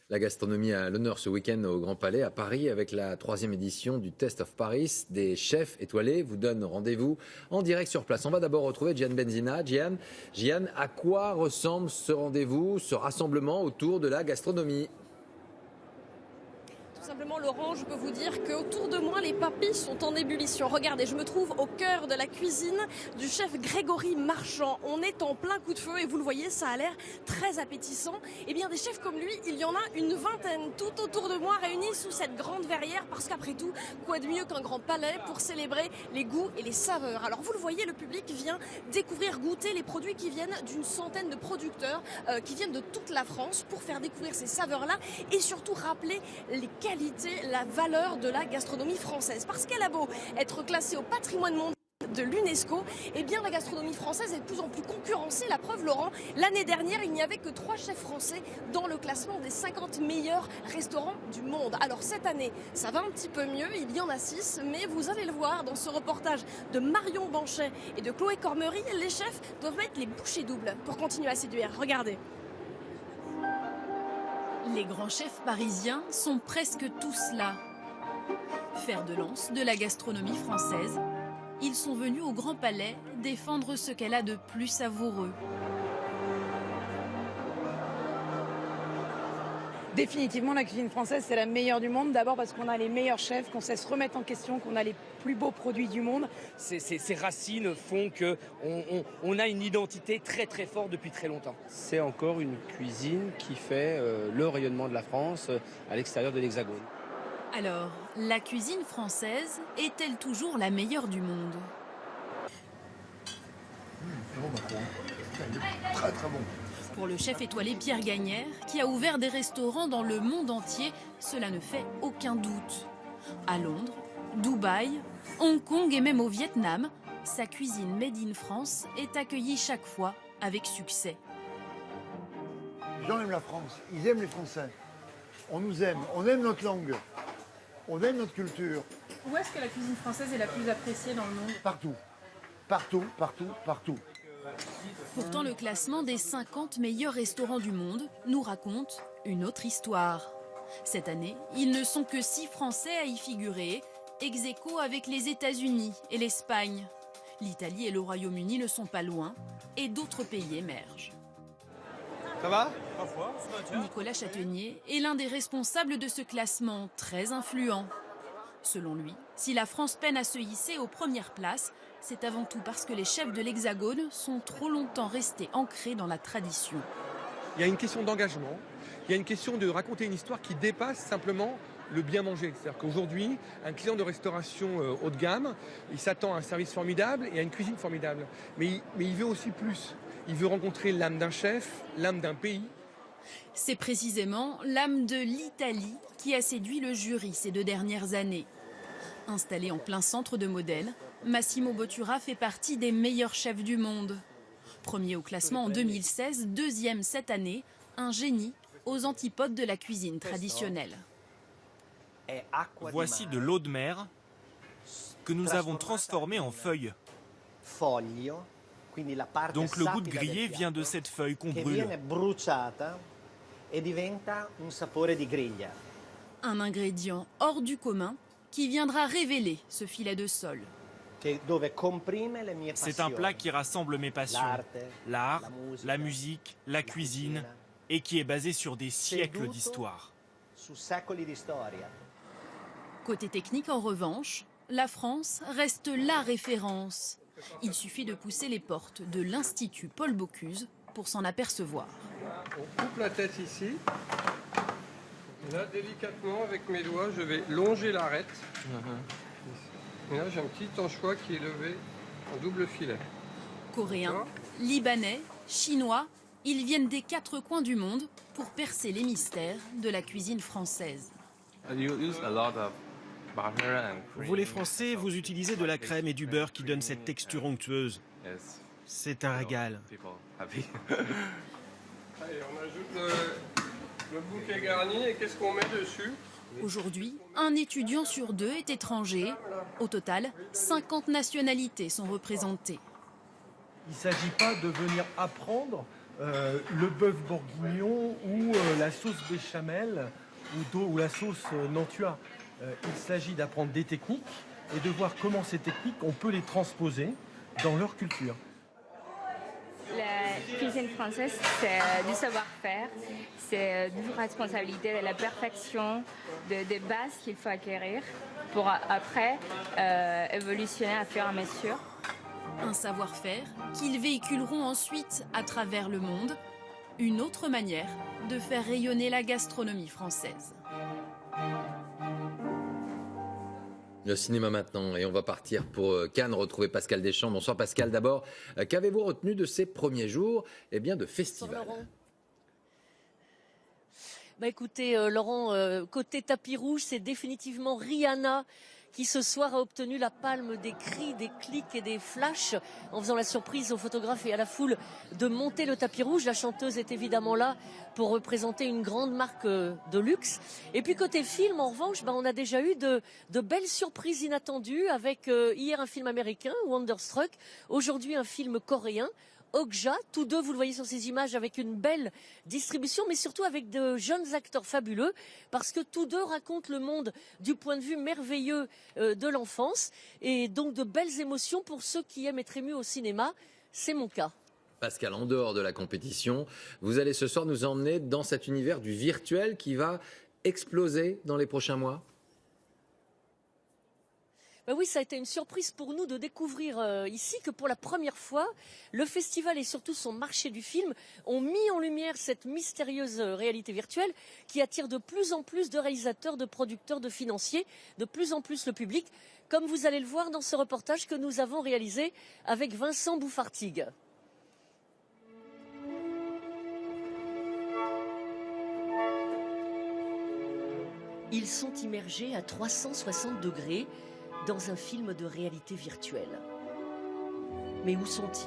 La gastronomie à l'honneur ce week-end au Grand Palais à Paris avec la 3e édition du Test of Paris. Des chefs étoilés vous donnent rendez-vous en direct sur place. On va d'abord retrouver Gian Benzina. Gian, à quoi ressemble ce rendez-vous, ce rassemblement autour de la gastronomie ? Tout simplement, Laurent, je peux vous dire qu'autour de moi, les papilles sont en ébullition. Regardez, je me trouve au cœur de la cuisine du chef Grégory Marchand. On est en plein coup de feu et vous le voyez, ça a l'air très appétissant. Eh bien, des chefs comme lui, il y en a une vingtaine tout autour de moi réunis sous cette grande verrière parce qu'après tout, quoi de mieux qu'un grand palais pour célébrer les goûts et les saveurs. Alors, vous le voyez, le public vient découvrir, goûter les produits qui viennent d'une centaine de producteurs qui viennent de toute la France pour faire découvrir ces saveurs-là et surtout rappeler les qualités, la valeur de la gastronomie française. Parce qu'elle a beau être classée au patrimoine mondial de l'UNESCO, eh bien la gastronomie française est de plus en plus concurrencée. La preuve, Laurent, l'année dernière, il n'y avait que 3 chefs français dans le classement des 50 meilleurs restaurants du monde. Alors cette année, ça va un petit peu mieux, il y en a 6, mais vous allez le voir dans ce reportage de Marion Banchet et de Chloé Cormery, les chefs doivent mettre les bouchées doubles pour continuer à séduire. Regardez. Les grands chefs parisiens sont presque tous là. Fer de lance de la gastronomie française, ils sont venus au Grand Palais défendre ce qu'elle a de plus savoureux. Définitivement, la cuisine française, c'est la meilleure du monde. D'abord parce qu'on a les meilleurs chefs, qu'on sait se remettre en question, qu'on a les plus beaux produits du monde. Ces racines font qu'on a une identité très très forte depuis très longtemps. C'est encore une cuisine qui fait le rayonnement de la France à l'extérieur de l'Hexagone. Alors, la cuisine française est-elle toujours la meilleure du monde ? C'est bon, Macron. Il est très très bon. Pour le chef étoilé Pierre Gagnère, qui a ouvert des restaurants dans le monde entier, cela ne fait aucun doute. À Londres, Dubaï, Hong Kong et même au Vietnam, sa cuisine made in France est accueillie chaque fois avec succès. Les gens aiment la France, ils aiment les Français. On nous aime, on aime notre langue, on aime notre culture. Où est-ce que la cuisine française est la plus appréciée dans le monde ? Partout, partout, partout, partout. Pourtant, le classement des 50 meilleurs restaurants du monde nous raconte une autre histoire. Cette année, ils ne sont que 6 Français à y figurer, ex aequo avec les États-Unis et l'Espagne. L'Italie et le Royaume-Uni ne sont pas loin et d'autres pays émergent. Ça va ? Nicolas Chatenier est l'un des responsables de ce classement très influent. Selon lui, si la France peine à se hisser aux premières places, c'est avant tout parce que les chefs de l'Hexagone sont trop longtemps restés ancrés dans la tradition. Il y a une question d'engagement, il y a une question de raconter une histoire qui dépasse simplement le bien manger. C'est-à-dire qu'aujourd'hui, un client de restauration haut de gamme, il s'attend à un service formidable et à une cuisine formidable. Mais il veut aussi plus. Il veut rencontrer l'âme d'un chef, l'âme d'un pays. C'est précisément l'âme de l'Italie qui a séduit le jury ces 2 dernières années. Installé en plein centre de Modène, Massimo Bottura fait partie des meilleurs chefs du monde. Premier au classement en 2016, 2e cette année, un génie aux antipodes de la cuisine traditionnelle. Voici de l'eau de mer que nous avons transformée en feuilles. Donc le goût de grillé vient de cette feuille qu'on brûle. Un ingrédient hors du commun qui viendra révéler ce filet de sol. C'est un plat qui rassemble mes passions, l'art, la musique, la cuisine, et qui est basé sur des siècles d'histoire. Côté technique, en revanche, la France reste la référence. Il suffit de pousser les portes de l'Institut Paul Bocuse pour s'en apercevoir. On coupe la tête ici. Et là, délicatement, avec mes doigts, je vais longer l'arête. Et là, j'ai un petit anchois qui est levé en double filet. Coréens, libanais, chinois, ils viennent des 4 coins du monde pour percer les mystères de la cuisine française. Vous les Français, vous utilisez de la crème et du beurre qui donnent cette texture onctueuse. C'est un régal. Allez, on ajoute le bouquet garni et qu'est-ce qu'on met dessus ? Aujourd'hui, un étudiant sur 2 est étranger. Au total, 50 nationalités sont représentées. Il ne s'agit pas de venir apprendre le bœuf bourguignon ou la sauce béchamel ou la sauce Nantua. Il s'agit d'apprendre des techniques et de voir comment ces techniques, on peut les transposer dans leur culture. La cuisine française, c'est du savoir-faire, c'est d'une responsabilité de la perfection, des bases qu'il faut acquérir pour après évolutionner à fur et à mesure. Un savoir-faire qu'ils véhiculeront ensuite à travers le monde. Une autre manière de faire rayonner la gastronomie française. Le cinéma maintenant, et on va partir pour Cannes, retrouver Pascal Deschamps. Bonsoir Pascal, d'abord, qu'avez-vous retenu de ces premiers jours de festival? Écoutez, Laurent, côté tapis rouge, c'est définitivement Rihanna qui ce soir a obtenu la palme des cris, des clics et des flashs en faisant la surprise aux photographes et à la foule de monter le tapis rouge. La chanteuse est évidemment là pour représenter une grande marque de luxe. Et puis côté film, en revanche, on a déjà eu de belles surprises inattendues avec hier un film américain, Wonderstruck, aujourd'hui un film coréen, Okja, tous deux, vous le voyez sur ces images, avec une belle distribution, mais surtout avec de jeunes acteurs fabuleux, parce que tous deux racontent le monde du point de vue merveilleux de l'enfance, et donc de belles émotions pour ceux qui aiment être émus au cinéma. C'est mon cas. Pascal, en dehors de la compétition, vous allez ce soir nous emmener dans cet univers du virtuel qui va exploser dans les prochains mois? Oui, ça a été une surprise pour nous de découvrir ici que pour la première fois, le festival et surtout son marché du film ont mis en lumière cette mystérieuse réalité virtuelle qui attire de plus en plus de réalisateurs, de producteurs, de financiers, de plus en plus le public, comme vous allez le voir dans ce reportage que nous avons réalisé avec Vincent Bouffartigue. Ils sont immergés à 360 degrés dans un film de réalité virtuelle. Mais où sont-ils?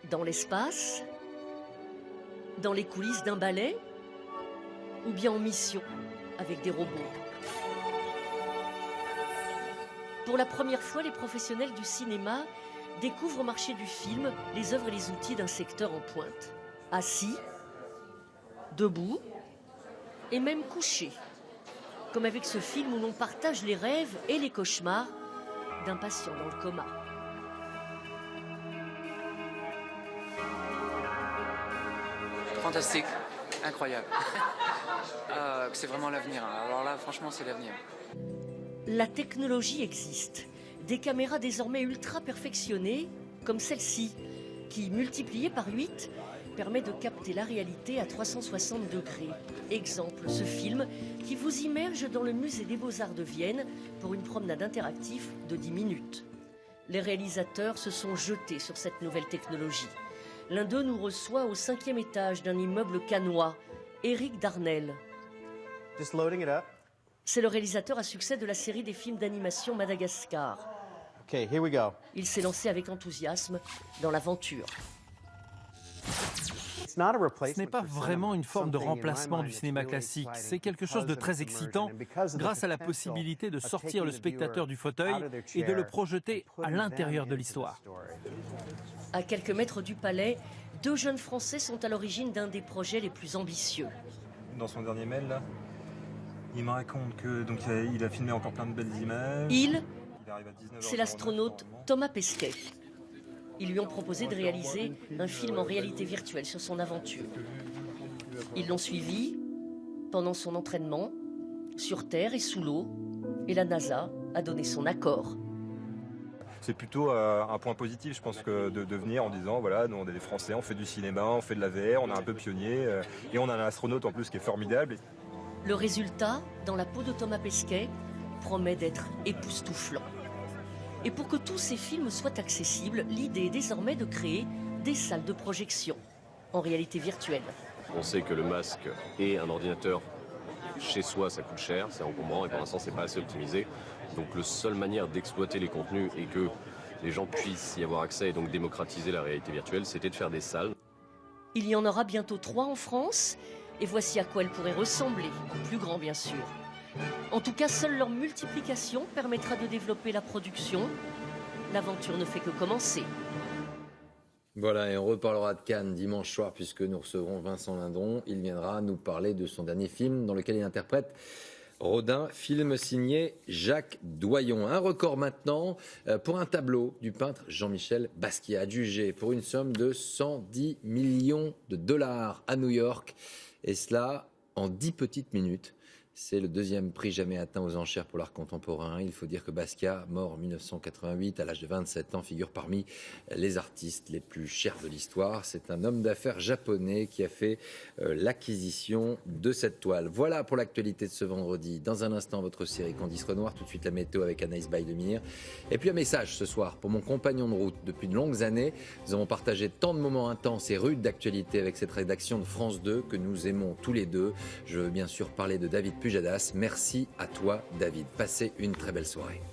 Dans l'espace? Dans les coulisses d'un ballet? Ou bien en mission avec des robots? Pour la première fois, les professionnels du cinéma découvrent au marché du film les œuvres et les outils d'un secteur en pointe. Assis, debout et même couchés. Comme avec ce film où l'on partage les rêves et les cauchemars d'un patient dans le coma. Fantastique, incroyable. C'est vraiment l'avenir. Alors là, franchement, c'est l'avenir. La technologie existe. Des caméras désormais ultra perfectionnées, comme celle-ci, qui, multipliée par 8, permet de capter la réalité à 360 degrés. Exemple, ce film qui vous immerge dans le musée des Beaux-Arts de Vienne pour une promenade interactive de 10 minutes. Les réalisateurs se sont jetés sur cette nouvelle technologie. L'un d'eux nous reçoit au 5e étage d'un immeuble cannois, Éric Darnel. C'est le réalisateur à succès de la série des films d'animation Madagascar. Okay, here we go. Il s'est lancé avec enthousiasme dans l'aventure. Ce n'est pas vraiment une forme de remplacement du cinéma classique, c'est quelque chose de très excitant grâce à la possibilité de sortir le spectateur du fauteuil et de le projeter à l'intérieur de l'histoire. À quelques mètres du palais, 2 jeunes Français sont à l'origine d'un des projets les plus ambitieux. Dans son dernier mail, là, il me raconte que donc il a filmé encore plein de belles images. C'est l'astronaute Thomas Pesquet. Ils lui ont proposé de réaliser un film en réalité virtuelle sur son aventure. Ils l'ont suivi pendant son entraînement, sur Terre et sous l'eau, et la NASA a donné son accord. C'est plutôt un point positif, je pense, que de venir en disant, voilà, nous on est des Français, on fait du cinéma, on fait de la VR, on est un peu pionnier, et on a un astronaute en plus qui est formidable. Le résultat, dans la peau de Thomas Pesquet, promet d'être époustouflant. Et pour que tous ces films soient accessibles, l'idée est désormais de créer des salles de projection en réalité virtuelle. On sait que le masque et un ordinateur chez soi, ça coûte cher, c'est encombrant et pour l'instant, c'est pas assez optimisé. Donc la seule manière d'exploiter les contenus et que les gens puissent y avoir accès et donc démocratiser la réalité virtuelle, c'était de faire des salles. Il y en aura bientôt 3 en France et voici à quoi elles pourraient ressembler, plus grand bien sûr. En tout cas, seule leur multiplication permettra de développer la production. L'aventure ne fait que commencer. Voilà, et on reparlera de Cannes dimanche soir puisque nous recevrons Vincent Lindon. Il viendra nous parler de son dernier film dans lequel il interprète Rodin, film signé Jacques Doyon. Un record maintenant pour un tableau du peintre Jean-Michel Basquiat, adjugé pour une somme de 110 millions de dollars à New York. Et cela en 10 petites minutes. C'est le deuxième prix jamais atteint aux enchères pour l'art contemporain. Il faut dire que Basquiat, mort en 1988 à l'âge de 27 ans, figure parmi les artistes les plus chers de l'histoire. C'est un homme d'affaires japonais qui a fait l'acquisition de cette toile. Voilà pour l'actualité de ce vendredi. Dans un instant, votre série Candice Renoir. Tout de suite la météo avec Anaïs Baïdemir. Et puis un message ce soir pour mon compagnon de route. Depuis de longues années, nous avons partagé tant de moments intenses et rudes d'actualité avec cette rédaction de France 2 que nous aimons tous les deux. Je veux bien sûr parler de David Pujadas. Merci à toi, David. Passez une très belle soirée.